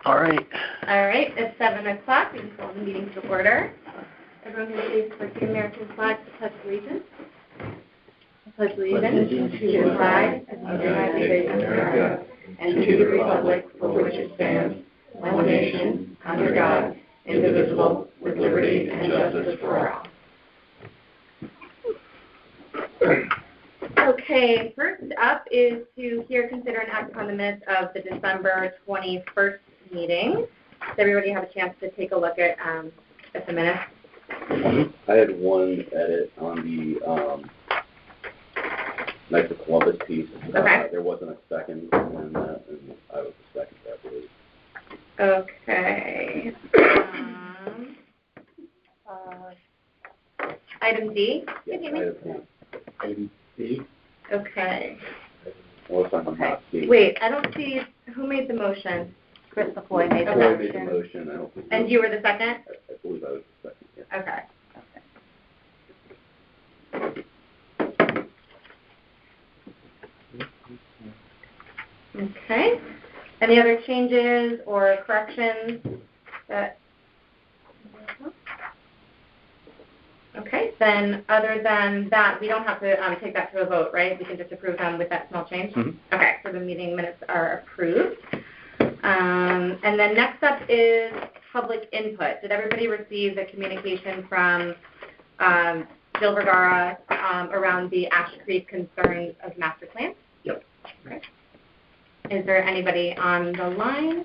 All right. All right, it's 7 o'clock. We can call the meeting to order. Everyone can please put the American flag to pledge allegiance. Pledge allegiance to the flag of the United States of America and to the republic for which it stands, one nation, under God, indivisible, with liberty and justice for all. Okay, first up is to hear, consider, and act upon the minutes of the December 21st meeting. Does everybody have a chance to take a look at the minutes? I had one edit on the Knights of Columbus piece. Okay. There wasn't a second on that, and I was the second, I believe. Okay. Item D? Yes, Item D. Okay. Unless I'm not seeing. Wait, I don't see who made the motion. Chris McCoy made the Okay. Roy made the motion. I don't think. And you were the second? I believe I was the second. Yeah. Okay. Okay. Any other changes or corrections that? Okay, then other than that, we don't have to take that to a vote, right? We can just approve them with that small change? Mm-hmm. Okay, so the meeting minutes are approved. And then next up is public input. Did everybody receive the communication from Jill Vergara around the Ash Creek concerns of master plan? Yep. Okay. Is there anybody on the line?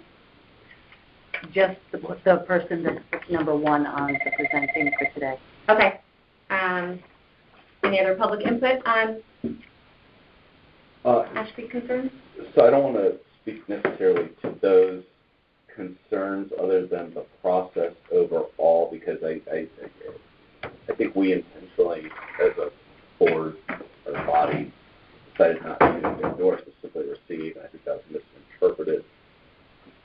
Just the person that's number one on the presenting for today. Okay. Any other public input on Ash Creek concerns? So I don't want to speak necessarily to those concerns other than the process overall, because I think we intentionally, as a board or body, decided not to endorse, to simply receive, and I think that was misinterpreted.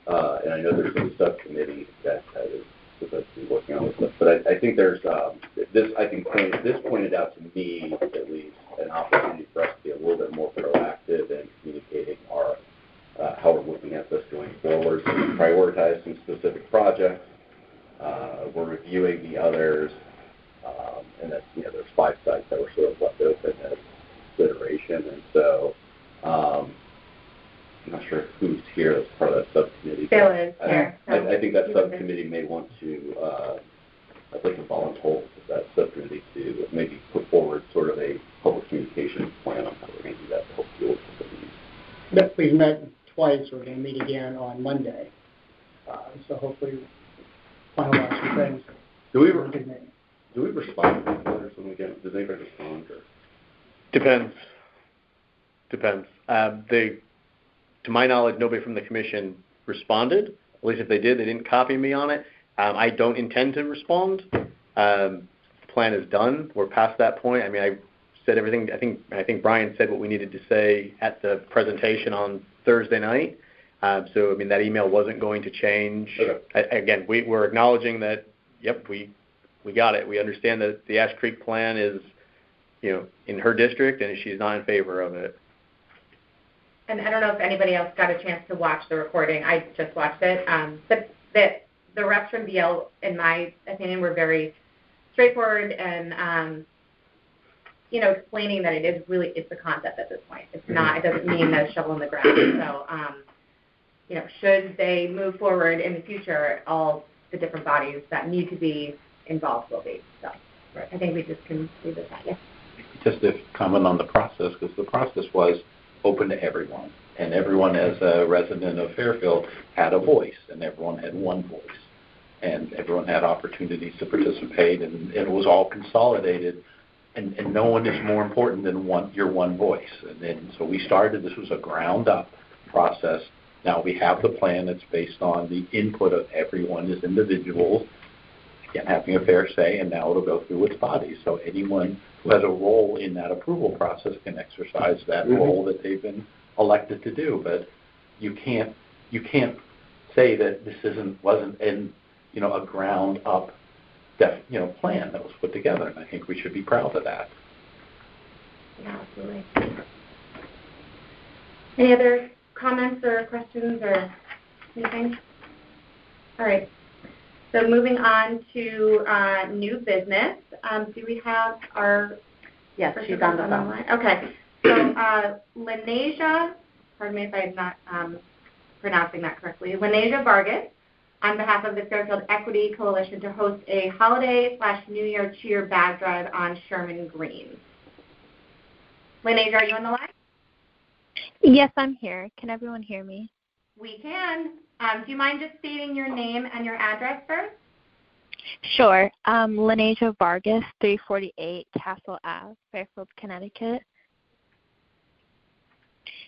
And I know there's a subcommittee that is supposed to be working on this stuff, but I think there's this pointed out to me at least an opportunity for us to be a little bit more proactive in communicating our how we're looking at this going forward. So we prioritize some specific projects. We're reviewing the others, and that's, there's 5 sites that were sort of left open as consideration, and so I'm not sure who's here as part of that subcommittee. Bill is here. I think that subcommittee may want to, I'd like to volunteer with that subcommittee to maybe put forward sort of a public communication plan on how we're going to do that to help deal with some of these. We've met twice. We're going to meet again on Monday. So hopefully finalize some things. Do we respond to these letters when we get them? Does anybody respond? Or? Depends. To my knowledge, nobody from the commission responded. At least if they did, they didn't copy me on it. I don't intend to respond. The plan is done. We're past that point. I mean, I said everything. I think Brian said what we needed to say at the presentation on Thursday night. So, I mean, that email wasn't going to change. Okay. Again, we're acknowledging that, yep, we got it. We understand that the Ash Creek plan is, in her district, and she's not in favor of it. And I don't know if anybody else got a chance to watch the recording. I just watched it. But the reps from BL, in my opinion, were very straightforward and, explaining that it's a concept at this point. It's not, it doesn't mean a shovel in the ground. So, should they move forward in the future, all the different bodies that need to be involved will be. So right. I think we just can leave it at that, yeah. Just to comment on the process, because the process was open to everyone, and everyone as a resident of Fairfield had a voice, and everyone had one voice, and everyone had opportunities to participate, and it was all consolidated, and no one is more important than your one voice. And then so we started, this was a ground up process. Now we have the plan that's based on the input of everyone as individuals, again, having a fair say, and now it'll go through its body. So anyone who has a role in that approval process can exercise that role that they've been elected to do. But you can't say that this wasn't a ground up plan that was put together, and I think we should be proud of that. Yeah, absolutely. Any other comments or questions or anything? All right. So moving on to new business. Do we have our Yes, she's on the phone. Okay. So Lenasia, pardon me if I'm not pronouncing that correctly, Lenasia Vargas, on behalf of the Fairfield Equity Coalition, to host a holiday/New Year cheer bag drive on Sherman Green. Lenasia, are you on the line? Yes, I'm here. Can everyone hear me? We can. Do you mind just stating your name and your address first? Sure. Lenasia Vargas, 348 Castle Ave, Fairfield, Connecticut.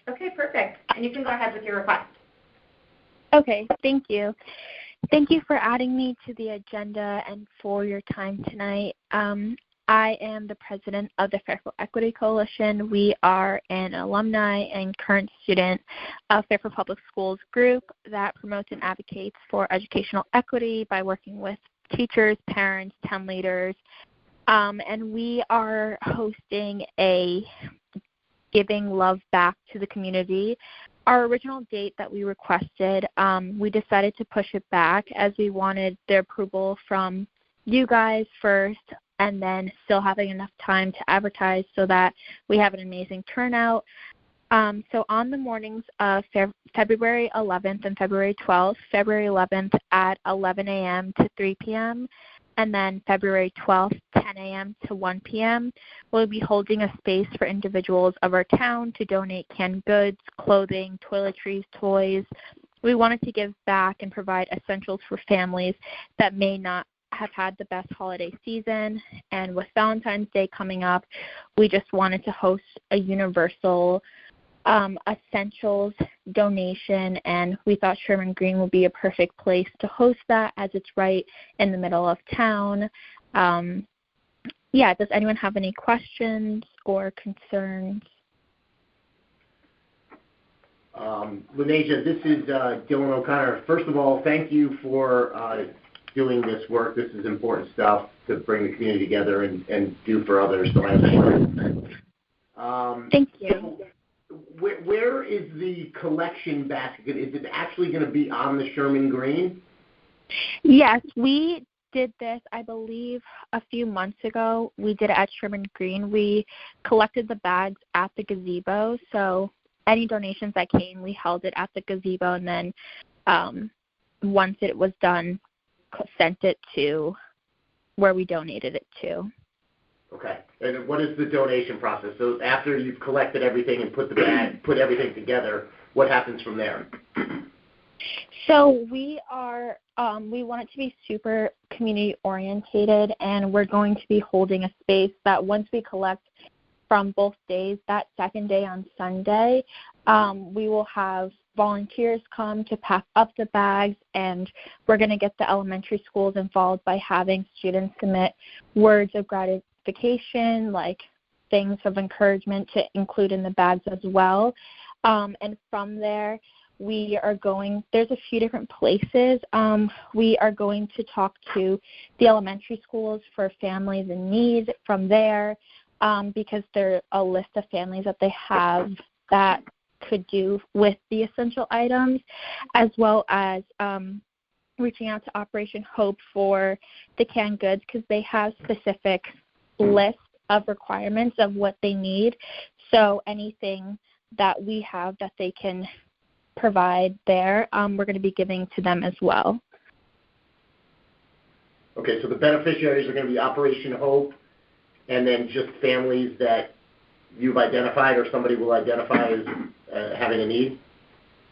Okay, perfect. And you can go ahead with your request. Okay, thank you. Thank you for adding me to the agenda and for your time tonight. I am the president of the Fairfield Equity Coalition. We are an alumni and current student of Fairfield Public Schools group that promotes and advocates for educational equity by working with teachers, parents, town leaders. And we are hosting a Giving Love Back to the Community. Our original date that we requested, we decided to push it back as we wanted the approval from you guys first, and then still having enough time to advertise so that we have an amazing turnout. So on the mornings of February 11th and February 12th, February 11th at 11 a.m. to 3 p.m., and then February 12th, 10 a.m. to 1 p.m., we'll be holding a space for individuals of our town to donate canned goods, clothing, toiletries, toys. We wanted to give back and provide essentials for families that may not have had the best holiday season. And with Valentine's Day coming up, we just wanted to host a universal essentials donation, and we thought Sherman Green would be a perfect place to host that as it's right in the middle of town. Does anyone have any questions or concerns? Lenasia, this is Dylan O'Connor. First of all, thank you for doing this work. This is important stuff to bring the community together and do for others. So Thank you. Where is the collection basket? Is it actually going to be on the Sherman Green? Yes, we did this, I believe, a few months ago. We did it at Sherman Green. We collected the bags at the gazebo, so any donations that came, we held it at the gazebo, and then once it was done, sent it to where we donated it to. Okay. And what is the donation process? So after you've collected everything and put everything together, what happens from there? So we want it to be super community orientated, and we're going to be holding a space that once we collect from both days, that second day on Sunday, we will have volunteers come to pack up the bags, and we're going to get the elementary schools involved by having students submit words of gratification, like things of encouragement to include in the bags as well. And from there, there's a few different places. We are going to talk to the elementary schools for families in need from there, because there's a list of families that they have that could do with the essential items, as well as reaching out to Operation Hope for the canned goods, because they have specific lists of requirements of what they need. So anything that we have that they can provide there, we're going to be giving to them as well. Okay, so the beneficiaries are going to be Operation Hope, and then just families that you've identified or somebody will identify as having a need?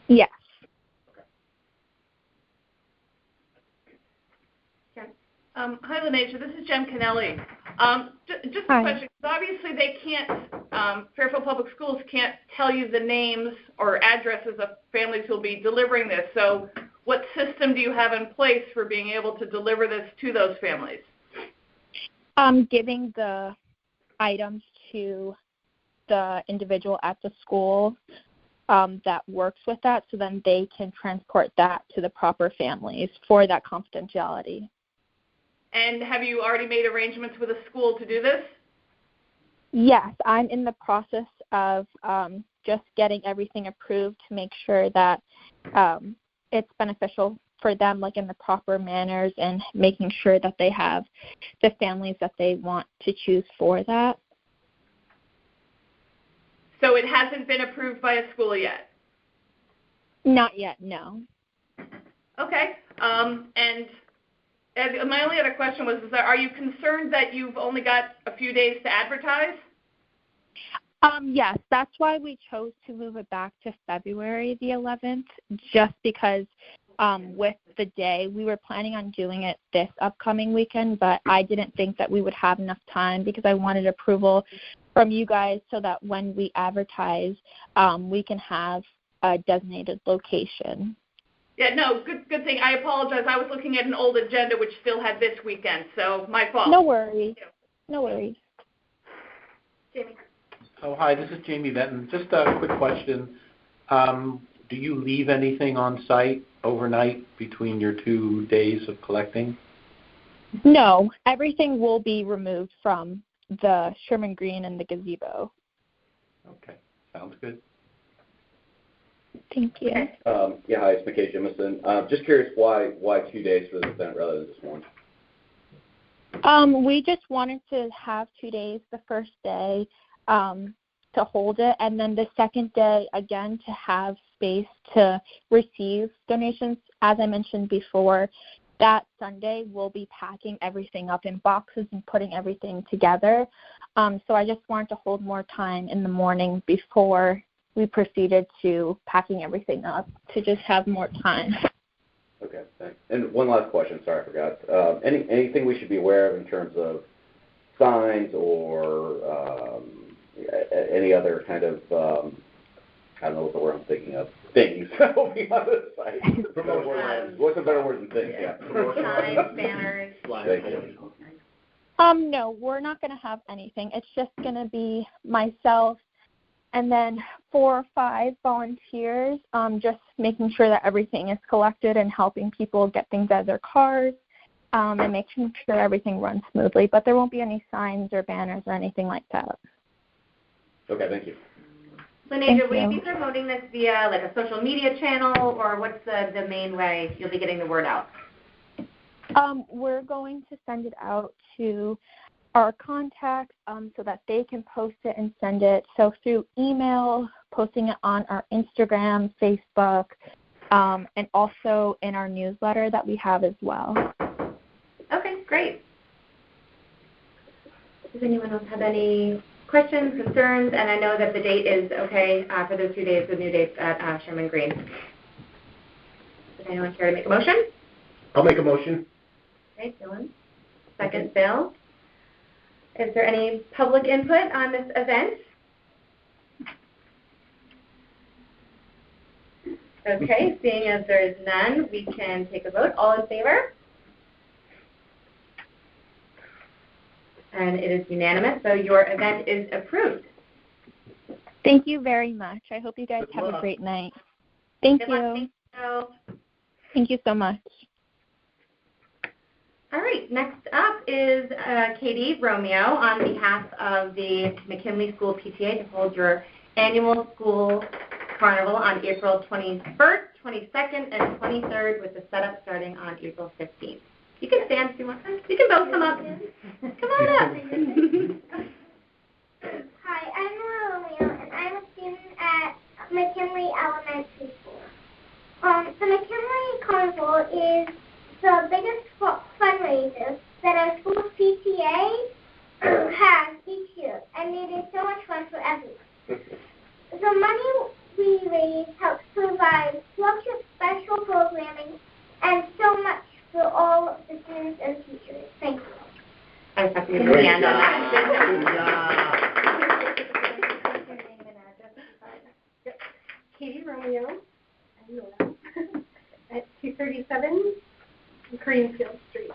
Yes. Okay. Hi, Lenasia. This is Jen Kennelly. Just a Hi. question. Obviously, they can't, Fairfield Public Schools can't tell you the names or addresses of families who will be delivering this. So what system do you have in place for being able to deliver this to those families? Giving the items to the individual at the school that works with that, so then they can transport that to the proper families for that confidentiality. And have you already made arrangements with a school to do this? Yes, I'm in the process of just getting everything approved to make sure that it's beneficial for them, like in the proper manners and making sure that they have the families that they want to choose for that. So it hasn't been approved by a school yet? Not yet, no. Okay. And my only other question was, are you concerned that you've only got a few days to advertise? Yes, that's why we chose to move it back to February the 11th, just because with the day, we were planning on doing it this upcoming weekend, but I didn't think that we would have enough time because I wanted approval from you guys so that when we advertise, we can have a designated location. Yeah, no, good thing. I apologize. I was looking at an old agenda which still had this weekend, so my fault. No worries. No worries. Jamie. Oh, hi, this is Jamie Benton. Just a quick question. Do you leave anything on site overnight between your 2 days of collecting? No, everything will be removed from the Sherman Green and the gazebo. Okay, sounds good. Thank you. Yeah, hi, it's McKay Jemison. Just curious why 2 days for this event rather than just one? We just wanted to have 2 days, the first day to hold it, and then the second day, again, to have space to receive donations. As I mentioned before, that Sunday we'll be packing everything up in boxes and putting everything together. So I just wanted to hold more time in the morning before we proceeded to packing everything up to just have more time. Okay, thanks. And one last question, sorry, I forgot. Anything we should be aware of in terms of signs or any other kind of, I don't know what the word I'm thinking of, things will be on the site? What's a better word than things? Yeah. Signs, banners. Thank you. No, we're not going to have anything. It's just going to be myself and then 4 or 5 volunteers, just making sure that everything is collected and helping people get things out of their cars, and making sure everything runs smoothly. But there won't be any signs or banners or anything like that. Okay, thank you. Lineasia, will you be promoting this via like a social media channel, or what's the main way you'll be getting the word out? We're going to send it out to our contacts so that they can post it and send it. So through email, posting it on our Instagram, Facebook, and also in our newsletter that we have as well. Okay, great. Does anyone else have any questions, concerns? And I know that the date is okay for those 2 days, the new dates at Sherman Green. Does anyone care to make a motion? I'll make a motion. Okay, Dylan. Second, Bill. Is there any public input on this event? Okay, seeing as there is none, we can take a vote. All in favor? And it is unanimous, so your event is approved. Thank you very much. I hope you guys have a great night. Thank Good you. luck. Thank you. Thank you so much. All right, next up is Katie Romeo on behalf of the McKinley School PTA to hold your annual school carnival on April 21st, 22nd, and 23rd with the setup starting on April 15th. You can stand if you want. You can both come up. Come on up. Hi, I'm Romeo, and I'm a student at McKinley Elementary School. The McKinley Carnival is the biggest fundraiser that our school's PTA has each year, and it is so much fun for everyone. The money we raise helps provide lots of special programming and so much for all of the students and teachers. Thank you. I was happy to put a hand on that. Katie Romeo, at 237 Greenfield Street.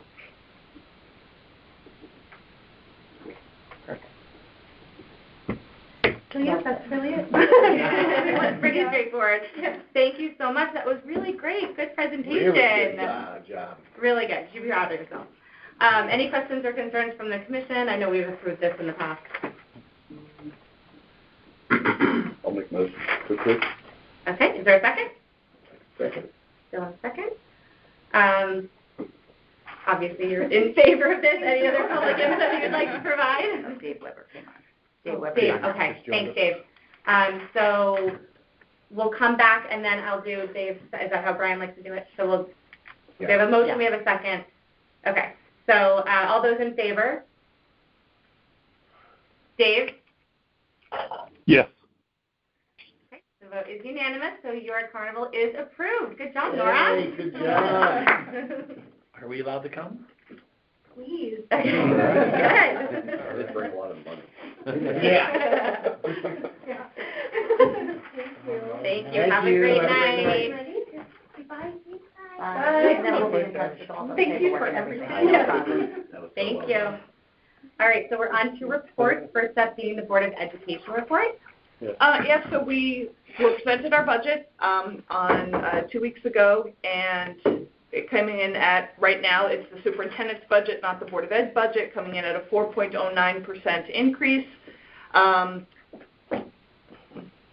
So yes, that's really it. Pretty straightforward. Thank you so much. That was really great. Good presentation. Really good job. Really good. You should be proud of yourself. Any questions or concerns from the commission? I know we've approved this in the past. I'll make a motion quickly. Okay, is there a second? Second. still in second. Obviously, you're in favor of this. Any other public input you'd like to provide? Oh, Dave Weber came on. Dave Weber. Dave, okay. Thanks, Dave. So we'll come back, and then I'll do Dave. Is that how Brian likes to do it? So we have a motion, we have a second. Okay. So all those in favor? Dave? Yes. Okay. The vote is unanimous, so your carnival is approved. Good job, Nora. Hey, good job. Are we allowed to come? Please. I Good. did bring a lot of money. Yeah. Thank you. Thank Have a you. great Have a great night. Bye. And then we'll be in touch with all the Thank you paperwork for and everything. everything. No problem. That was so Thank well you. done. All right, so we're on to reports. First up being the Board of Education report. Yes, so we were presented our budget on 2 weeks ago, and it coming in at, right now, it's the superintendent's budget, not the Board of Ed budget, coming in at a 4.09% increase.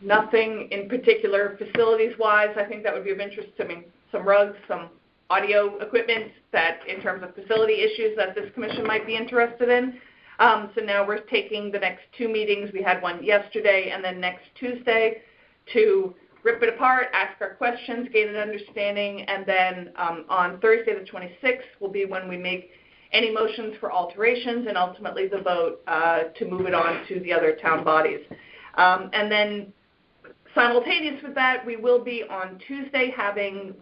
Nothing in particular facilities-wise. I think that would be of interest to me. Some rugs, some audio equipment that, in terms of facility issues, that this commission might be interested in. So now we're taking the next 2 meetings. We had one yesterday and then next Tuesday to rip it apart, ask our questions, gain an understanding, and then on Thursday the 26th will be when we make any motions for alterations and ultimately the vote to move it on to the other town bodies. And then simultaneous with that, we will be on Tuesday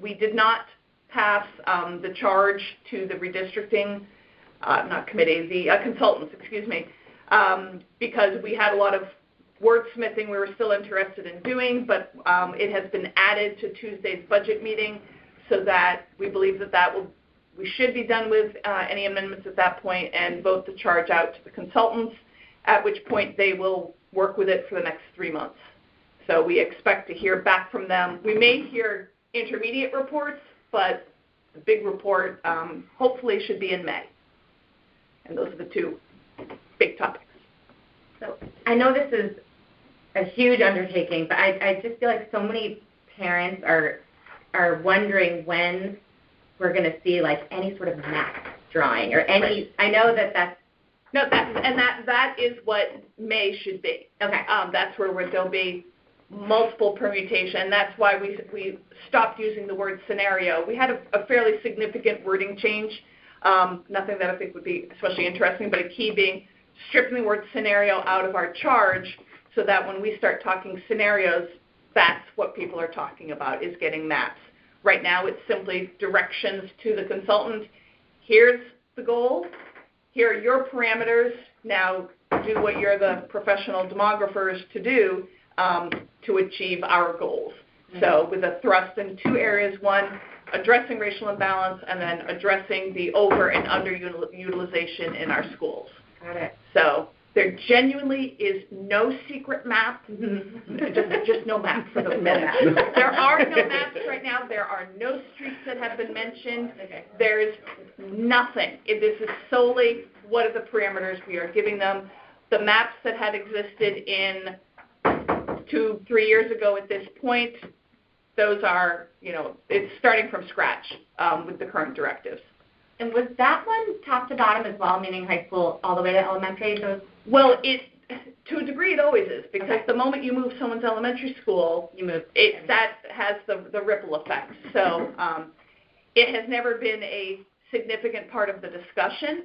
we did not pass the charge to the redistricting consultants, because we had a lot of wordsmithing we were still interested in doing, but it has been added to Tuesday's budget meeting so that we believe that we should be done with any amendments at that point and vote the charge out to the consultants, at which point they will work with it for the next 3 months. So we expect to hear back from them. We may hear intermediate reports, but the big report hopefully should be in May. And those are the 2 big topics. So I know this is a huge undertaking, but I just feel like so many parents are wondering when we're going to see like any sort of map drawing or any. Right. I know that's. No, that is what May should be. Okay. That's where there'll be multiple permutation. That's why we stopped using the word scenario. We had a fairly significant wording change. Nothing that I think would be especially interesting, but a key being stripping the word scenario out of our charge so that when we start talking scenarios, that's what people are talking about, is getting maps. Right now it's simply directions to the consultant. Here's the goal. Here are your parameters. Now do what you're the professional demographers to do to achieve our goals. Mm-hmm. So with a thrust in 2 areas, one, addressing racial imbalance, and then addressing the over and underutilization in our schools. Got it. So there genuinely is no secret map, just no map for the minute. There are no maps right now. There are no streets that have been mentioned. Okay. There's nothing. This is solely what are the parameters we are giving them. The maps that had existed in 2-3 years ago at this point, those are, it's starting from scratch with the current directives. And was that one top to bottom as well, meaning high school all the way to elementary? Well, to a degree it always is, because the moment you move someone's elementary school, that has the ripple effect. So it has never been a significant part of the discussion,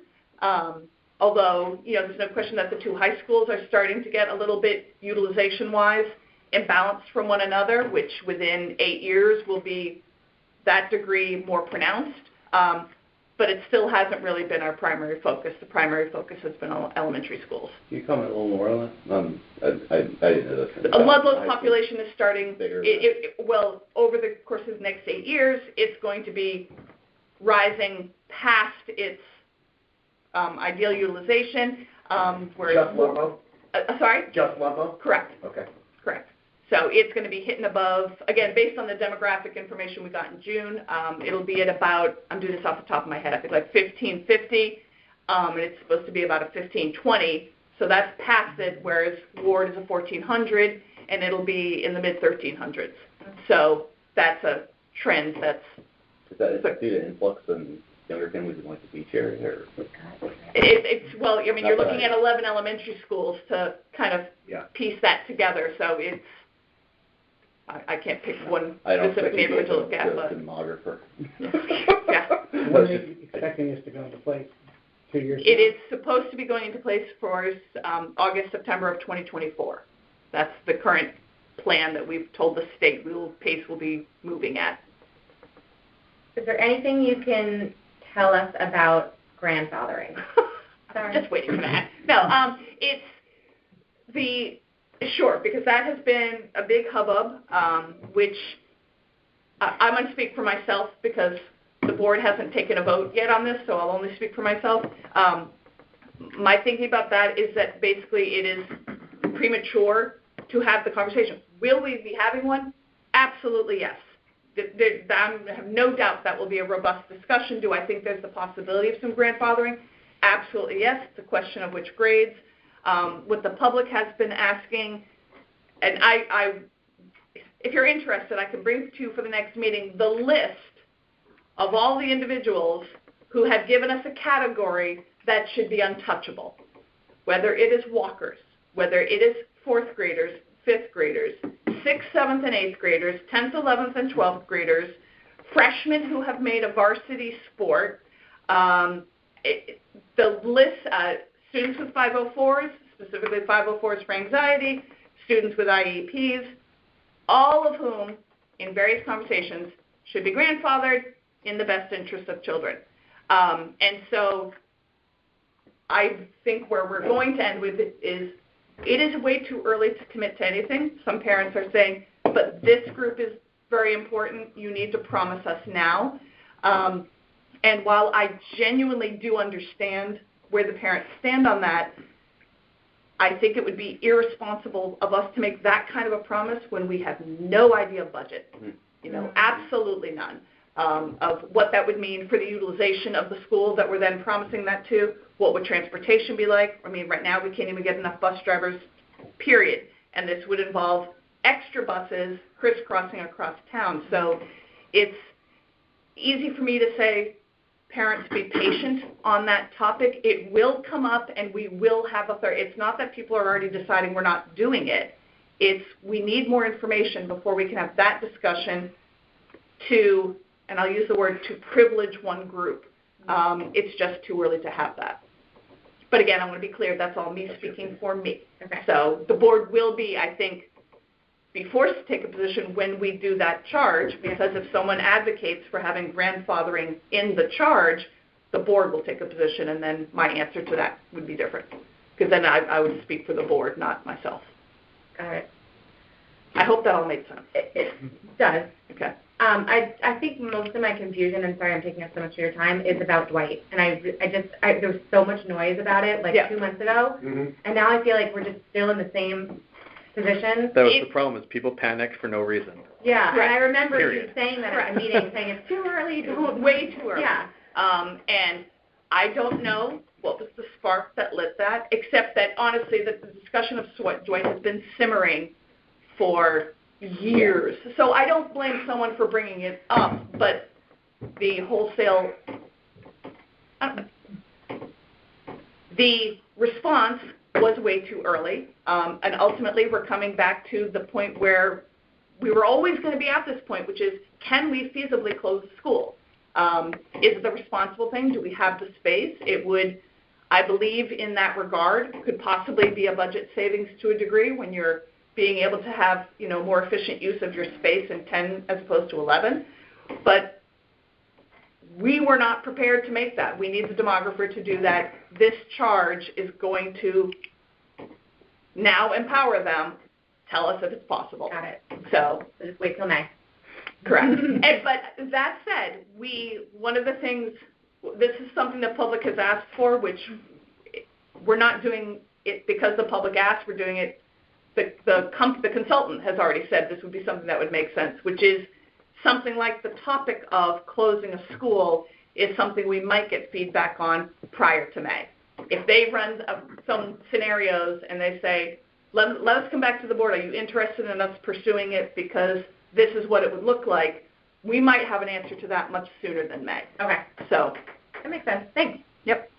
although, there's no question that the 2 high schools are starting to get a little bit utilization-wise imbalanced from one another, which within 8 years will be that degree more pronounced. But it still hasn't really been our primary focus. The primary focus has been elementary schools. Can you comment a little more on that? I didn't know this. The Ludlow population is starting, bigger. Well, over the course of the next 8 years, it's going to be rising past its ideal utilization. Just Ludlow? Sorry? Just Ludlow? Correct. Okay. Correct. So it's going to be hitting above, again, based on the demographic information we got in June, it'll be at about, I'm doing this off the top of my head, I think like 1550, and it's supposed to be about a 1520, so that's past it, whereas Ward is a 1400, and it'll be in the mid-1300s. So that's a trend that's Is that due to influx and younger families in like the beach area, or? well, I mean, you're looking at 11 elementary schools to kind of Yeah. piece that together, so it's, I can't pick one I don't specific think neighborhood to you'd look be at, a but, demographer. yeah. When are they expecting this to go into place? 2 years? It is supposed to be going into place for August, September of 2024. That's the current plan that we've told the state pace will be moving at. Is there anything you can tell us about grandfathering? I'm just waiting for that. No, it's sure, because that has been a big hubbub, which I'm going to speak for myself because the board hasn't taken a vote yet on this, so I'll only speak for myself. My thinking about that is that basically it is premature to have the conversation. Will we be having one? Absolutely yes. I have no doubt that will be a robust discussion. Do I think there's the possibility of some grandfathering? Absolutely yes. It's a question of which grades. What the public has been asking, and if you're interested, I can bring to you for the next meeting the list of all the individuals who have given us a category that should be untouchable, whether it is walkers, whether it is 4th graders, 5th graders, 6th, 7th, and 8th graders, 10th, 11th, and 12th graders, freshmen who have made a varsity sport, the list, students with 504s, specifically 504s for anxiety, students with IEPs, all of whom, in various conversations, should be grandfathered in the best interest of children. And so I think where we're going to end with it is way too early to commit to anything. Some parents are saying, but this group is very important. You need to promise us now. And while I genuinely do understand where the parents stand on that, I think it would be irresponsible of us to make that kind of a promise when we have no idea of budget. Absolutely none. Of what that would mean for the utilization of the school that we're then promising that to. What would transportation be like? I mean, right now we can't even get enough bus drivers, period. And this would involve extra buses crisscrossing across town. So it's easy for me to say, parents, be patient on that topic. It will come up and we will have it's not that people are already deciding we're not doing it. It's we need more information before we can have that discussion to, and I'll use the word, to privilege one group. It's just too early to have that. But again, I want to be clear, that's all me speaking for me. Okay. So the board will be, I think, be forced to take a position when we do that charge, because if someone advocates for having grandfathering in the charge, the board will take a position, and then my answer to that would be different. Because then I would speak for the board, not myself. Got it. I hope that all made sense. It does. Okay. I think most of my confusion, and sorry I'm taking up so much of your time, is about Dwight. And there was so much noise about it 2 months ago, and now I feel like we're just still in the same position. That was the problem, is people panicked for no reason. Yeah, Correct. and I remember Period. you saying that at the meeting, saying it's too early. Way too early. Yeah. And I don't know what was the spark that lit that, except that honestly the discussion of Dwight has been simmering for years. So I don't blame someone for bringing it up, but the wholesale, the response was way too early, and ultimately we're coming back to the point where we were always going to be at this point, which is, can we feasibly close the school? Is it the responsible thing? Do we have the space? It would, I believe in that regard, could possibly be a budget savings to a degree when you're being able to have, more efficient use of your space in 10 as opposed to 11. But we were not prepared to make that. We need the demographer to do that. This charge is going to now empower them, tell us if it's possible. Got it. So just wait till May. Correct. But that said, one of the things, this is something the public has asked for, which we're not doing it because the public asked, we're doing it. The consultant has already said this would be something that would make sense, which is something like the topic of closing a school is something we might get feedback on prior to May. If they run some scenarios and they say, let us come back to the board, are you interested in us pursuing it because this is what it would look like, we might have an answer to that much sooner than May. Okay, So, that makes sense. Thanks. yep.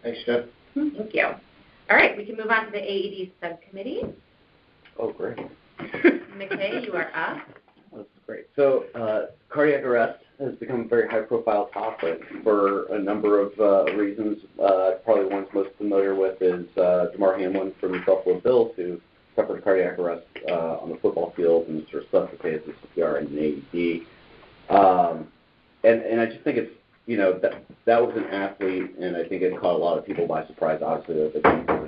Thanks, Jeff. Thank you. All right, we can move on to the AED subcommittee. Oh, great. McKay, you are up. That's great. So, cardiac arrest has become a very high-profile topic for a number of reasons. Probably one most familiar with is Damar Hamlin from the Buffalo Bills, who suffered cardiac arrest on the football field and was resuscitated with CPR and an AED. And I just think it's, that was an athlete, and I think it caught a lot of people by surprise, obviously, at the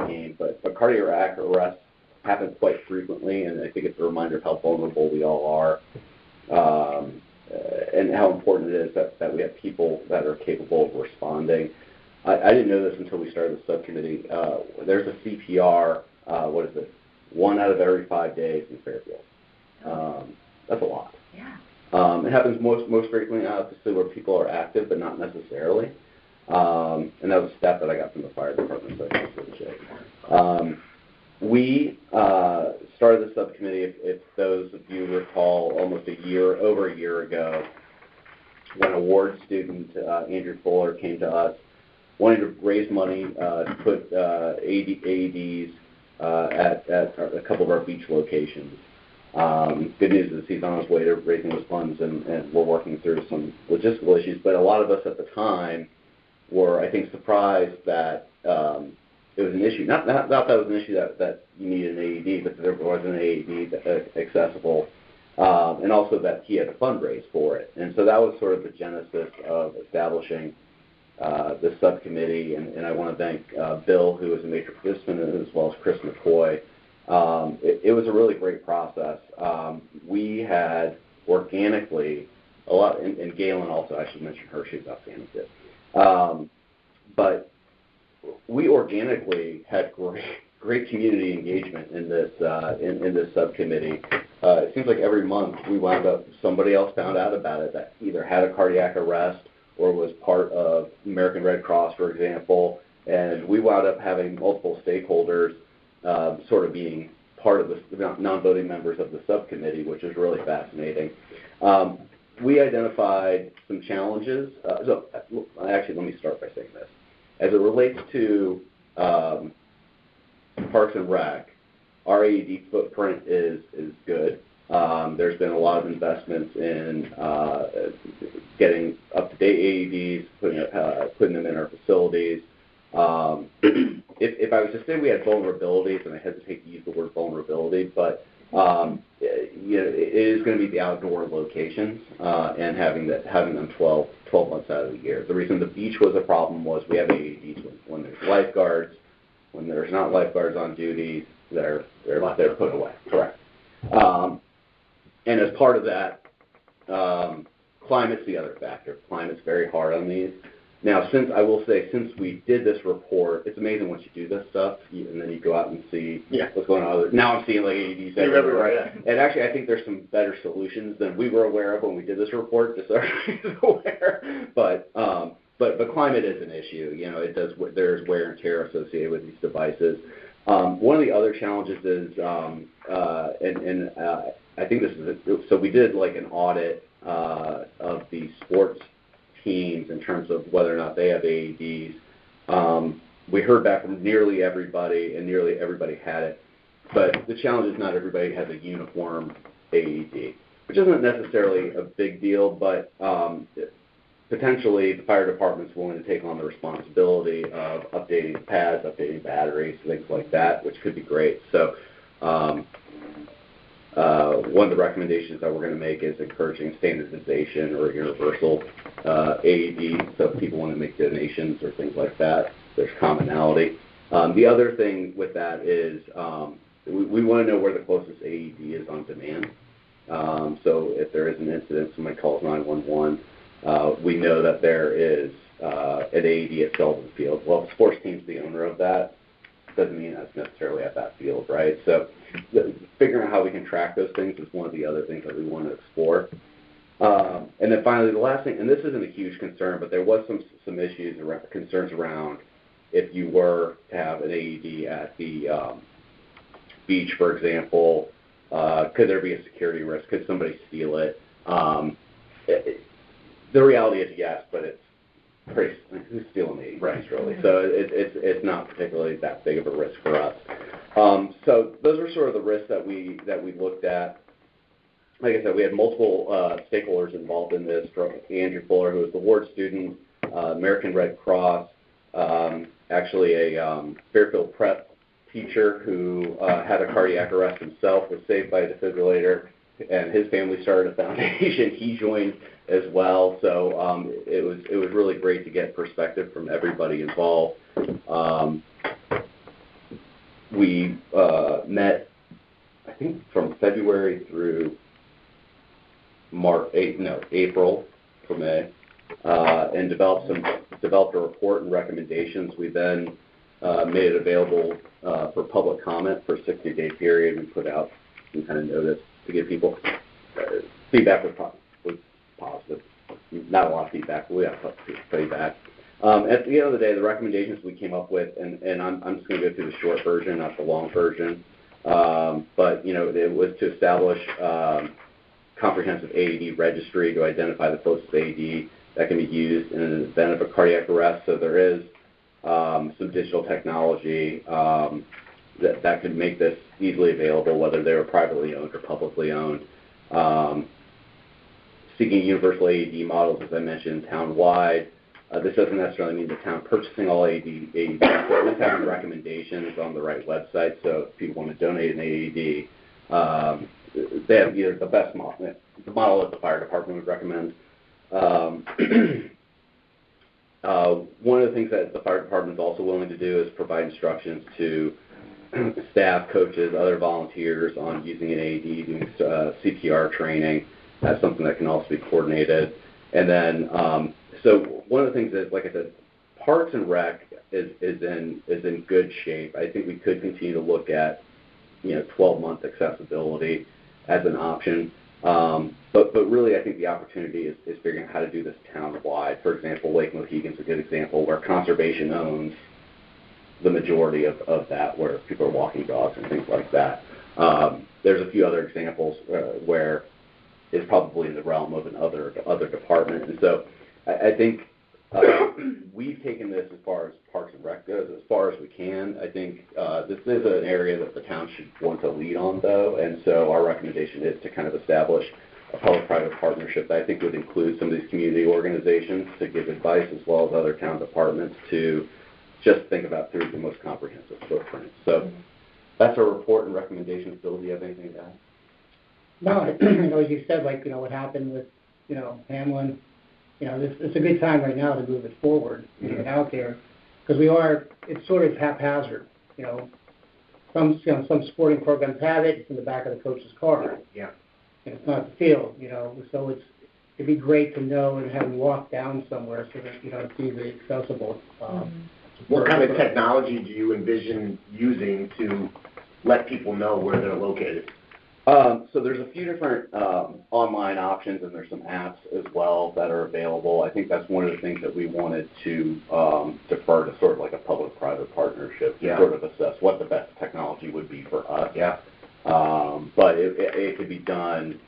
game. But cardiac arrest happens quite frequently, and I think it's a reminder of how vulnerable we all are, and how important it is that we have people that are capable of responding. I didn't know this until we started the subcommittee. There's a CPR, 1 out of every 5 days in Fairfield. That's a lot. Yeah. It happens most frequently, obviously, where people are active, but not necessarily. And that was a stat that I got from the fire department, so I think it's legit. We started the subcommittee, if those of you recall, over a year ago, when a ward student, Andrew Fuller, came to us wanting to raise money to put AEDs at a couple of our beach locations. Good news is he's on his way to raising those funds, and we're working through some logistical issues. But a lot of us at the time were, I think, surprised that it was an issue. Not that it was an issue that you needed an AED, but that there was an AED accessible, and also that he had to fundraise for it. And so that was sort of the genesis of establishing this subcommittee. And I want to thank Bill, who was a major participant, as well as Chris McCoy. It was a really great process. We had organically a lot, and Galen also, I should mention her, she was outstanding too. But we organically had great community engagement in this subcommittee. It seems like every month we wound up, somebody else found out about it that either had a cardiac arrest or was part of American Red Cross, for example, and we wound up having multiple stakeholders sort of being part of the non-voting members of the subcommittee, which is really fascinating. We identified some challenges. Actually, let me start by saying this. As it relates to Parks and Rec, our AED footprint is good. There's been a lot of investments in getting up-to-date AEDs, putting them in our facilities. If I was to say we had vulnerabilities, and I hesitate to use the word vulnerability, but it is going to be the outdoor locations and having them 12 months out of the year. The reason the beach was a problem was we have AEDs when there's lifeguards. When there's not lifeguards on duty, they're put away. Correct. And as part of that, climate's the other factor. Climate's very hard on these. Now, since we did this report, it's amazing once you do this stuff, and then you go out and see what's going on. Now I'm seeing like AEDs everywhere. Yeah. And actually, I think there's some better solutions than we were aware of when we did this report, just so everybody's aware. But climate is an issue. There's wear and tear associated with these devices. One of the other challenges is, I think this is so we did like an audit of the sports teams in terms of whether or not they have AEDs. We heard back from nearly everybody, and nearly everybody had it. But the challenge is not everybody has a uniform AED, which isn't necessarily a big deal, but potentially the fire department's willing to take on the responsibility of updating pads, updating batteries, things like that, which could be great. So one of the recommendations that we're going to make is encouraging standardization or universal AED, so if people want to make donations or things like that, there's commonality. The other thing with that is we want to know where the closest AED is on demand. So if there is an incident, somebody calls 911, we know that there is an AED at Sullivan Field. Well, if the sports team's the owner of that, doesn't mean that's necessarily at that field, right? So figuring out how we can track those things is one of the other things that we want to explore. And then finally, the last thing, and this isn't a huge concern, but there was some issues or concerns around if you were to have an AED at the speech, for example, could there be a security risk? Could somebody steal it? The reality is yes, but it's pretty, who's stealing the AEDs really? So it's not particularly that big of a risk for us. So those are sort of the risks that we looked at. Like I said, we had multiple stakeholders involved in this, from Andrew Fuller, who was the ward student, American Red Cross, actually a Fairfield Prep teacher who had a cardiac arrest himself, was saved by a defibrillator, and his family started a foundation. He joined as well, so it was really great to get perspective from everybody involved. We met, I think, from February through April for May, and developed a report and recommendations. We then made it available for public comment for a 60-day period. We put out some kind of notice to give people feedback was positive. Not a lot of feedback, but we have feedback. At the end of the day, the recommendations we came up with, and I'm just going to go through the short version, not the long version, but it was to establish comprehensive AED registry to identify the closest AED that can be used in an event of a cardiac arrest. So there is some digital technology that can make this easily available, whether they were privately owned or publicly owned. Seeking universal AED models, as I mentioned, town-wide. This doesn't necessarily mean the town purchasing all AEDs, but at least having recommendations on the right website. So if people want to donate an AED, they have either the best model, the model that the fire department would recommend. One of the things that the fire department is also willing to do is provide instructions to staff, coaches, other volunteers on using an AED, doing CPR training. That's something that can also be coordinated. And then, so one of the things is, like I said, Parks and Rec is in good shape. I think we could continue to look at 12-month accessibility as an option. But really, I think the opportunity is figuring out how to do this town-wide. For example, Lake Mohegan's a good example where conservation owns the majority of that, where people are walking dogs and things like that. There's a few other examples where it's probably in the realm of another department. And so I think we've taken this as far as Parks and Rec goes, as far as we can. I think this is an area that the town should want to lead on, though, and so our recommendation is to kind of establish a public-private partnership that I think would include some of these community organizations to give advice, as well as other town departments to just think about through the most comprehensive footprint. So that's our report and recommendations. Bill, do you have anything to add? No, as you said, what happened with, Hamlin, it's a good time right now to move it forward and get out there, because it's sort of haphazard, Some sporting programs have it, it's in the back of the coach's car. Yeah. And it's not the field, so it'd be great to know and have them walk down somewhere so that, it's easily accessible. What kind of technology do you envision using to let people know where they're located? So there's a few different online options, and there's some apps as well that are available. I think that's one of the things that we wanted to defer to sort of like a public-private partnership to sort of assess what the best technology would be for us. Yeah. But it could be done.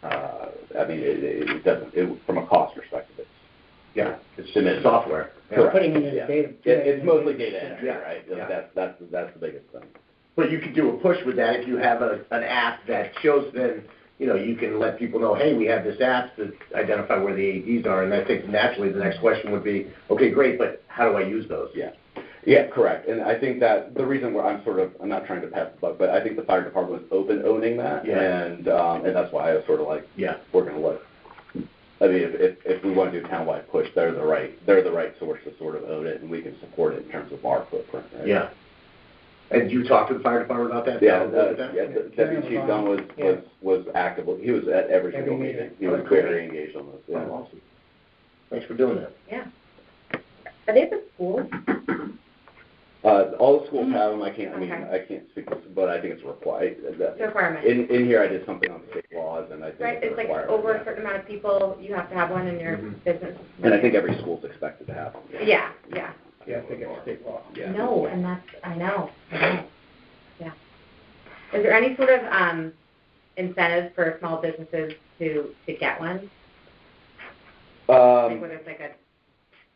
It doesn't. From a cost perspective, it's software. Correct. Putting in the data. It's mostly data entry, right? Yeah. That's the biggest thing. But you could do a push with that if you have an app that shows them, you can let people know, hey, we have this app to identify where the AEDs are. And I think naturally the next question would be, okay, great, but how do I use those? Yeah, correct. And I think that the reason where I'm not trying to pass the buck, but I think the fire department was owning that. Yeah. And that's why I was sort of like, we're going to look. I mean, if we want to do a town-wide push, they're the right source to sort of own it, and we can support it in terms of our footprint. Right? Yeah. And you talked to the fire department about that? Deputy Chief Dunn was active. He was at every single meeting. He was very engaged on this. Yeah. Oh, awesome. Thanks for doing that. Yeah. Are they the schools? All the schools have them. I can't speak to this, but I think it's required. It's a requirement. In here, I did something on state laws, and I think it's like over a certain amount of people, you have to have one in your business. And I think every school's expected to have one. Yeah. Yeah, I think it's state law. Yeah. No, and I know. Yeah. Is there any sort of incentive for small businesses to get one? Like whether it's like a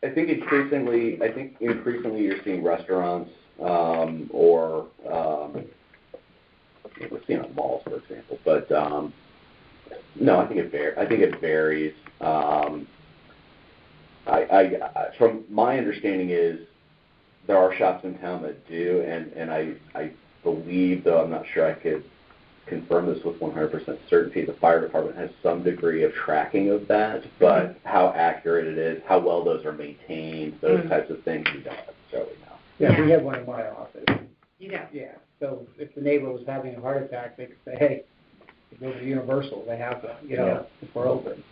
I think increasingly you're seeing restaurants or we're seeing on malls, for example. But no, I think it varies. From my understanding is there are shops in town that do, and I believe, though I'm not sure I could confirm this with 100% certainty, the fire department has some degree of tracking of that, but how accurate it is, how well those are maintained, those types of things, we don't necessarily know. Yeah, we have one in my office. you do? Yeah, so if the neighbor was having a heart attack, they could say, hey, go to Universal, they have one, if we're open.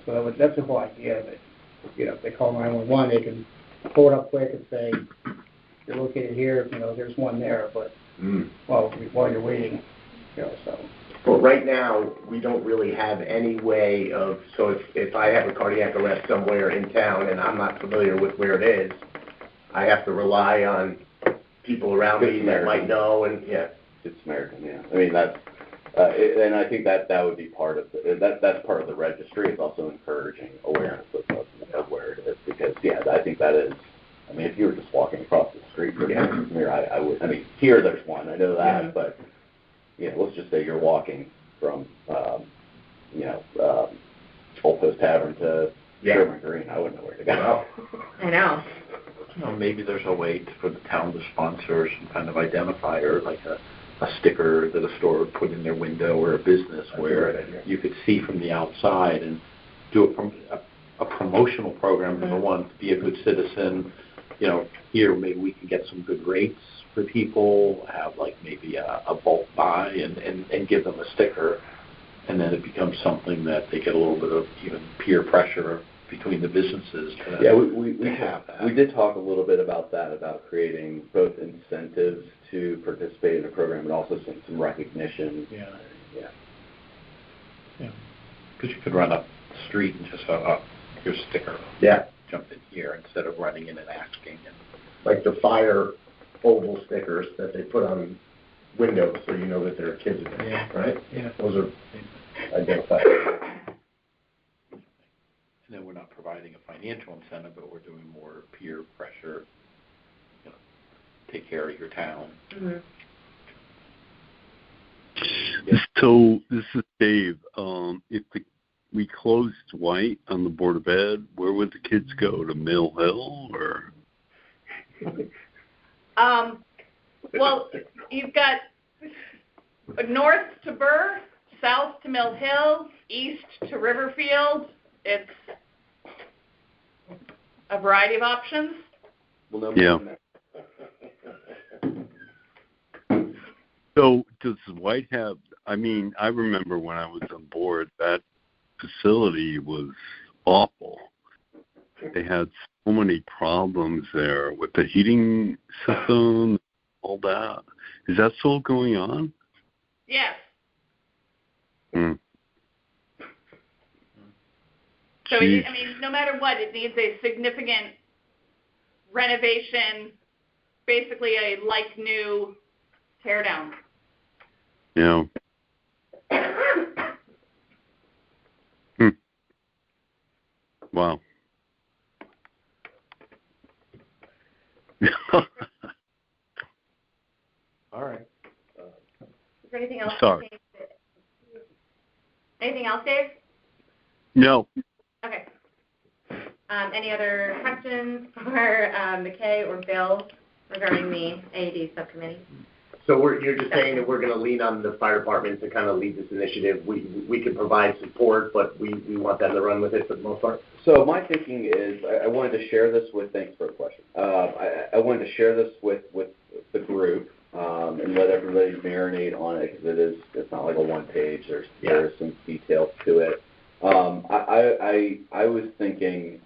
So that's the whole idea of it. If they call 911, they can pull it up quick and say, you're located here, there's one there, but while you're waiting, so. Well, right now, we don't really have any way of, so if I have a cardiac arrest somewhere in town and I'm not familiar with where it is, I have to rely on people around me that might know, and It's American, yeah. I mean, that's, and I think that would be part of that's part of the registry. It's also encouraging awareness of where it is, because, I think that is, I mean, if you were just walking across the street from here, I would, I mean, here there's one, I know that, but, let's just say you're walking from, Old Post Tavern to Sherman Green, I wouldn't know where to go. I know. Maybe there's a way for the town to sponsor some kind of identifier, like a sticker that a store would put in their window, or a business where you could see from the outside, and do a promotional program, number one, to be a good citizen. Here maybe we can get some good rates for people, have like maybe a bulk buy, and give them a sticker, and then it becomes something that they get a little bit of even peer pressure between the businesses. We did talk a little bit about that, about creating both incentives to participate in the program and also some recognition. Because you could run up the street and just here's a sticker. Jump in here instead of running in and asking. Like the fire oval stickers that they put on windows, so you know that there are kids in there, right? Yeah. Those are identified. And then we're not providing a financial incentive, but we're doing more peer pressure. Take care of your town. Mm-hmm. So this is Dave. If we closed White on the Board of Ed, where would the kids go? To Mill Hill or? Well, you've got north to Burr, south to Mill Hill, east to Riverfield. It's a variety of options. So does White have, I mean, I remember when I was on board, that facility was awful. They had so many problems there with the heating system, all that. Is that still going on? Yes. Hmm. So, I mean, no matter what, it needs a significant renovation, basically a like-new tear-down. Yeah. Wow. All right. Is there anything else? Sorry. Anything else, Dave? No. Okay. Any other questions for McKay or Bill regarding the AED subcommittee? So you're just saying that we're going to lean on the fire department to kind of lead this initiative. We can provide support, but we want them to run with it for the most part? So my thinking is, I wanted to share this with, thanks for the question. I wanted to share this with the group and let everybody marinate on it, because it's not like a one page. There is some details to it. I was thinking,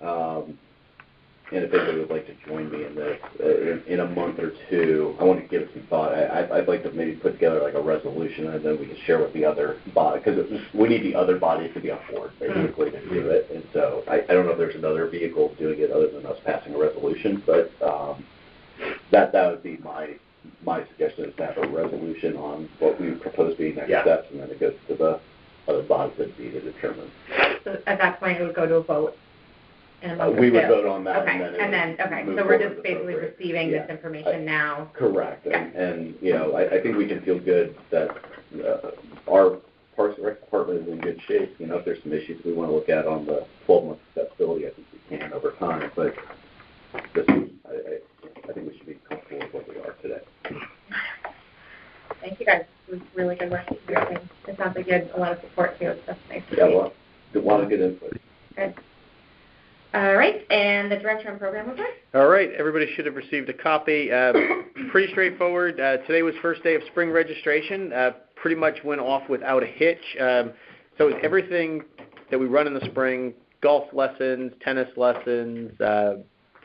and if anybody would like to join me in this, in a month or two, I want to give it some thought. I'd like to maybe put together like a resolution, and then we can share with the other body, because we need the other bodies to be on board, basically, to do it. And so I don't know if there's another vehicle doing it other than us passing a resolution, but that would be my suggestion is to have a resolution on what we propose being next Yeah. steps, and then it goes to the other bodies that be to determine. So at that point, it would go to a vote. In a month or We would two. vote on that, Okay, and then it would okay, move so we're forward just as basically appropriate. receiving Yeah. this information now. Correct, Yeah. and you know, I think we can feel good that our Parks and Rec department is in good shape. You know, if there's some issues we want to look at on the 12-month accessibility, I think we can over time, but this is, I think we should be comfortable with what we are today. Thank you guys. It was really good work. Yeah. It sounds like you had a lot of support too. That's nice to see. Yeah, well, a lot of good input. Good. All right, and the director and program report? All right, everybody should have received a copy. Pretty straightforward. Today was first day of spring registration. Pretty much went off without a hitch. So it's everything that we run in the spring: golf lessons, tennis lessons,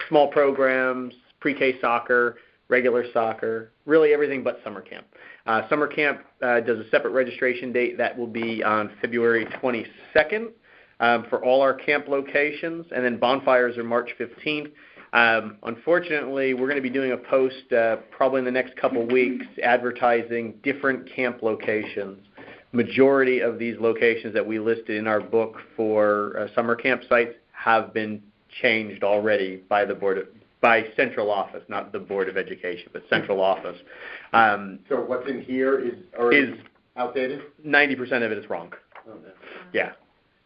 small programs, pre-K soccer, regular soccer, really everything but summer camp. Summer camp does a separate registration date that will be on February 22nd. For all our camp locations, and then bonfires are March 15th. Unfortunately, we're going to be doing a post probably in the next couple weeks advertising different camp locations. Majority of these locations that we listed in our book for summer camp sites have been changed already by the by central office, not the Board of Education, but central office. So what's in here is already outdated? 90% of it is wrong. Oh, no. Yeah.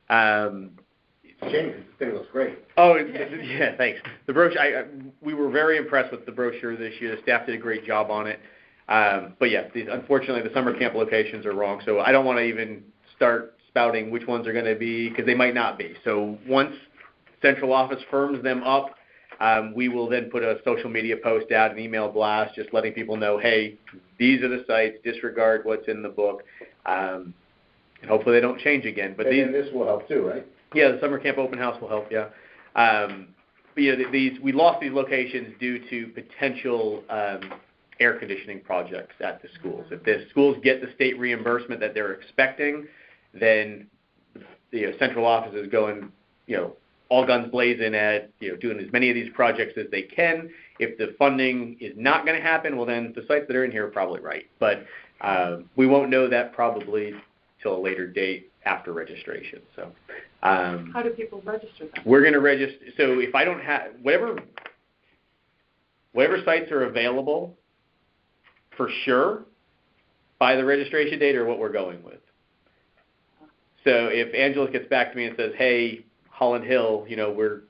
It's a shame because the thing looks great. Oh, yeah, thanks. The brochure, we were very impressed with the brochure this year. The staff did a great job on it. But yeah, unfortunately, the summer camp locations are wrong, so I don't want to even start spouting which ones are going to be, because they might not be. So once central office firms them up, we will then put a social media post out, an email blast, just letting people know, hey, these are the sites, disregard what's in the book. And hopefully they don't change again. But then this will help too, right? Yeah, the summer camp open house will help, yeah. But yeah, we lost these locations due to potential air conditioning projects at the schools. If the schools get the state reimbursement that they're expecting, then the central office is going, all guns blazing at, doing as many of these projects as they can. If the funding is not going to happen, well, then the sites that are in here are probably right. But we won't know that probably till a later date after registration. So, how do people register then? We're going to register. So if I don't have whatever sites are available, for sure, by the registration date are what we're going with. So if Angeles gets back to me and says, "Hey, Holland Hill, we're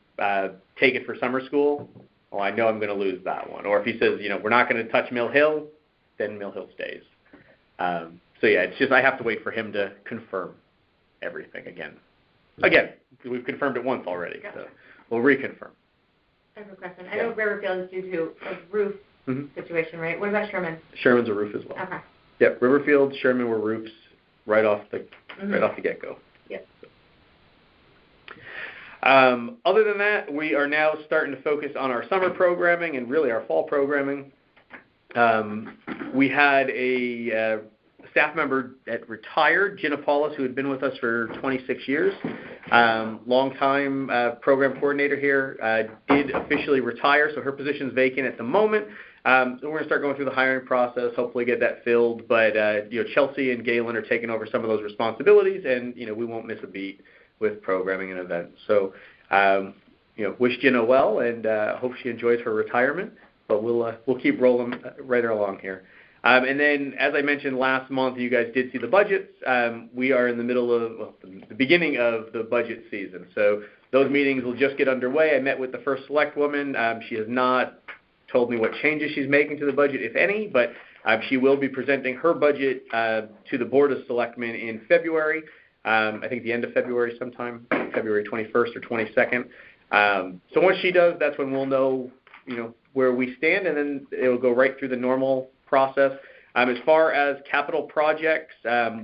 taking for summer school," well, I know I'm going to lose that one. Or if he says, we're not going to touch Mill Hill, then Mill Hill stays. So yeah, it's just I have to wait for him to confirm everything again. Again, we've confirmed it once already, so we'll reconfirm. I have a question. I know Riverfield is due to a roof situation, right? What about Sherman? Sherman's a roof as well. Okay. Yep, Riverfield, Sherman were roofs right off the get-go. Yep. Other than that, we are now starting to focus on our summer programming and really our fall programming. We had a staff member that retired, Gina Paulus, who had been with us for 26 years, long-time program coordinator here, did officially retire, so her position is vacant at the moment. So we're going to start going through the hiring process, hopefully get that filled. But Chelsea and Galen are taking over some of those responsibilities, and we won't miss a beat with programming and events. So wish Gina well, and hope she enjoys her retirement. But we'll keep rolling right along here. And then, as I mentioned last month, you guys did see the budgets. We are in the middle of the beginning of the budget season, so those meetings will just get underway. I met with the first select woman. She has not told me what changes she's making to the budget, if any, but she will be presenting her budget to the Board of Selectmen in February. I think the end of February sometime, February 21st or 22nd. So once she does, that's when we'll know, where we stand, and then it'll go right through the normal process. As far as capital projects,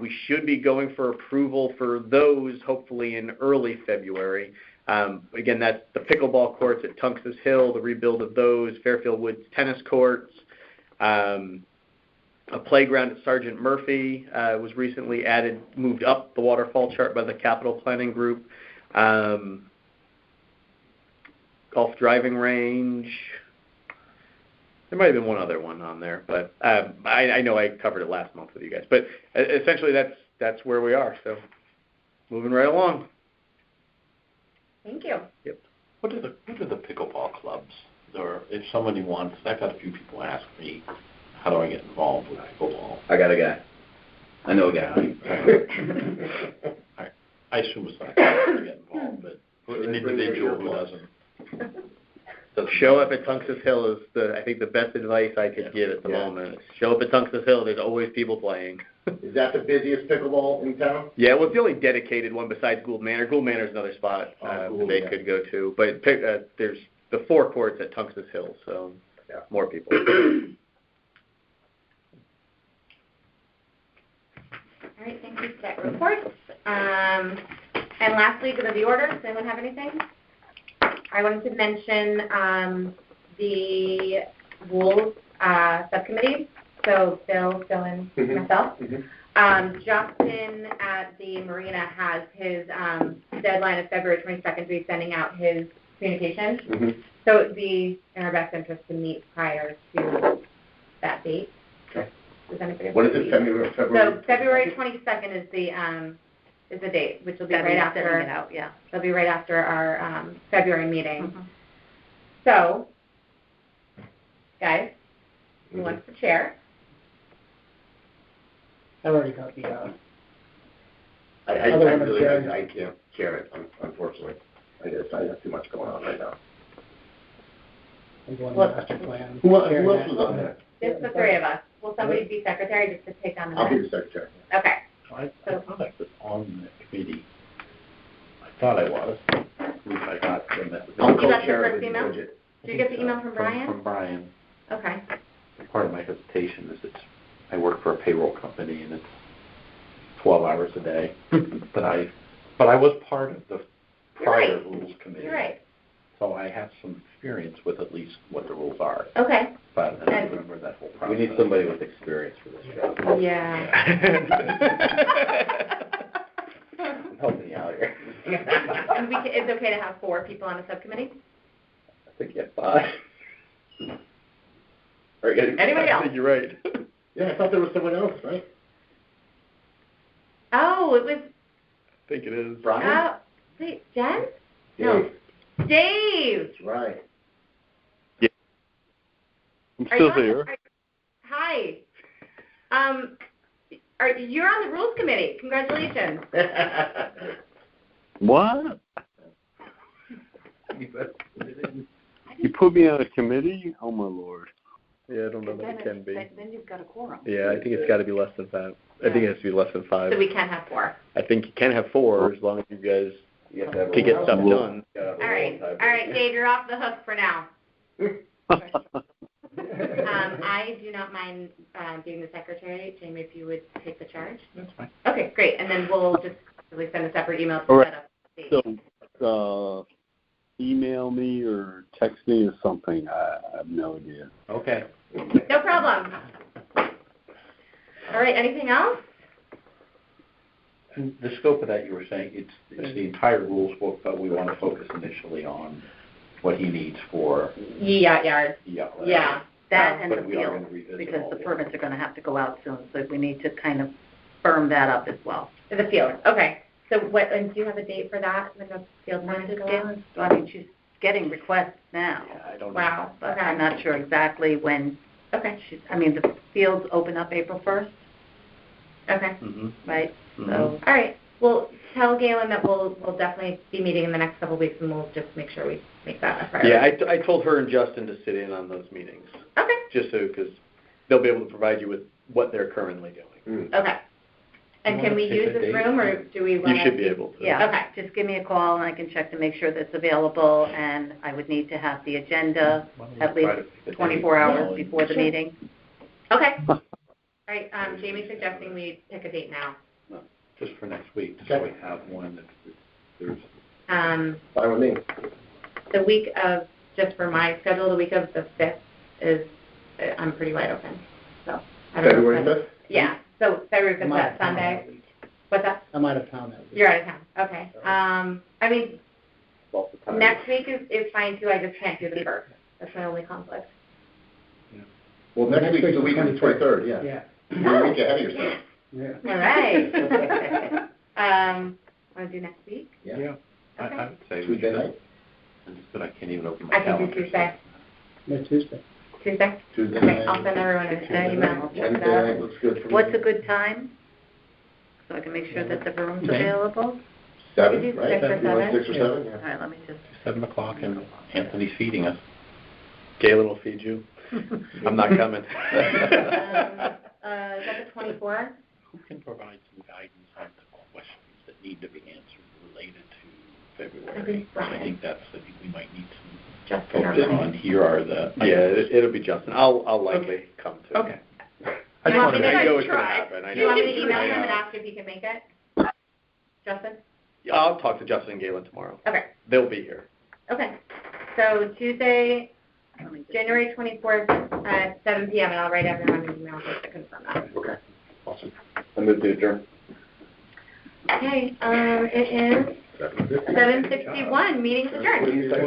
we should be going for approval for those hopefully in early February. Again, that's the pickleball courts at Tunx's Hill, the rebuild of those, Fairfield Woods tennis courts, a playground at Sergeant Murphy was recently added, moved up the waterfall chart by the capital planning group, golf driving range, There might have been one other one on there, but I know I covered it last month with you guys. But essentially, that's where we are. So moving right along. Thank you. Yep. What are the pickleball clubs? Or if somebody wants, I've had a few people ask me, how do I get involved with pickleball? I got a guy. I know a guy. I assume it's not going to get involved, but an individual who doesn't Show up at Tunxus Hill is I think the best advice I could give at the moment. Show up at Tunxus Hill. There's always people playing. Is that the busiest pickleball in town? Yeah, well, it's the only dedicated one besides Gould Manor. Gould Manor is another spot they could go to. But there's the 4 courts at Tunxus Hill, so more people. All right, thank you for that report. And lastly, go to the order. Does anyone have anything? I wanted to mention the rules subcommittee. So Bill, and myself. Justin at the marina has his deadline of February 22nd to be sending out his communications. So it would be in our best interest to meet prior to that date. Okay. Does anybody have What is a it, date? February? So February 22nd is the date, which will be right after. Sending it out, yeah. It'll be right after our February meeting. So, guys, who wants to chair? I've already got the, I Other one really chairing. I can't chair it, unfortunately. I have too much going on right now. I'm going to master plan. Who else Chair was that. on there? Just the 3 of us. Will somebody be secretary just to take on the I'll be minutes? the secretary. Okay. I thought I was on the committee. I thought I was. At least I got from that. I'll You got your co-chair first with email? Bridget. Did you get the email from Brian? From Brian. Okay. Part of my hesitation is I work for a payroll company and it's 12 hours a day. but I was part of the prior rules committee. You're right. So I have some experience with at least what the rules are. Okay. But I don't remember that whole process. We need somebody with experience for this job. Yeah. I'm helping you out here. And it's okay to have 4 people on a subcommittee? I think you have 5. Anybody I else? think you're right. Yeah, I thought there was someone else, right? Oh, it was, I think it is. Brian? wait, Jen? Dave. No. Dave! That's right. I'm Are still you on here. Hi. You're on the rules committee. Congratulations. What? You put me on a committee? Oh my lord. Yeah, I don't know that it can be. Then you've got a quorum. Yeah, I think it's got to be less than 5. I think it has to be less than 5. So we can have 4. I think you can have 4 as long as you guys You have to have a can get roll. stuff done. You gotta have a All right. roll All time. right, Dave, you're off the hook for now. I do not mind being the secretary. Jamie, if you would take the charge. That's fine. Okay, great. And then we'll just really send a separate email to All right. set up the date. So, email me or text me or something. I have no idea. Okay. No problem. All right, anything else? And the scope of that, you were saying, it's the entire rules book, but we want to focus initially on what he needs for. Yacht yard. Yeah. Yeah. That and But the we are field, going to revisit because all the this. permits are going to have to go out soon, so we need to kind of firm that up as well. The field. Okay. So and do you have a date for that when the field wants to go on? So, I mean, she's getting requests now, Yeah, I don't know. Wow. but Okay. I'm not sure exactly when Okay. the fields open up April 1st, Okay. Mm-hmm. right? Mhm. So, All right. Well, tell Galen that we'll definitely be meeting in the next couple of weeks, and we'll just make sure we make that a priority. Yeah, I told her and Justin to sit in on those meetings, Okay. just so, because they'll be able to provide you with what they're currently doing. Okay. And You can we wanna pick use a this date? room, or do we want You should be able to. yeah, Okay. just give me a call and I can check to make sure that's available, and I would need to have the agenda Why don't we at try least to pick a date? 24 hours Well, before the Sure. meeting. Okay. All right. Jamie's suggesting we pick a date now. Just for next week, so we have one if there's. Um, Fine with me. the week of, just for my schedule, the week of the 5th is, I'm pretty wide open. So I don't know. February if that's- 5th? Yeah. So February 5th, I'm out that of town Sunday. that week. What's that? I'm out of town that week. You're out of town. Okay. I mean, Lots of time. next week is fine too. I just can't do the 1st. That's my only conflict. Well, next week's the week of the 23rd, yeah. Yeah, You're a week ahead of yourself. yeah. All right. Want to do next week? Yeah. Okay. I would say we Tuesday should. night? But I can't even open my I can calendar. do Tuesday. Next Tuesday. Tuesday? Tuesday Okay, night. I'll send everyone an email. Wednesday night looks good for me. What's a good time? So I can make sure that the room's Okay. available? 7, We do right? 6 or You want 7? 6 or 7, All yeah. right, let me just, 7 o'clock and Anthony's feeding us. Galen will feed you. I'm not coming. Is that the 24th? Who can provide some guidance on the questions that need to be answered related to I February? think I Brian. think we might need some Justin or focus Brian. on. Here are the. Yeah, it'll be Justin. I'll likely come to. Okay. I You want me to I know it's try? gonna happen. I Do you want me know. to email I him and know. ask if he can make it? Justin? Yeah, I'll talk to Justin and Galen tomorrow. Okay, They'll be here. okay. So Tuesday, let me just. January 24th at 7 p.m. and I'll write everyone an email just to confirm that. Okay, awesome. I move to adjourn. Okay, it is 7:61. Meeting's adjourned. What do you think?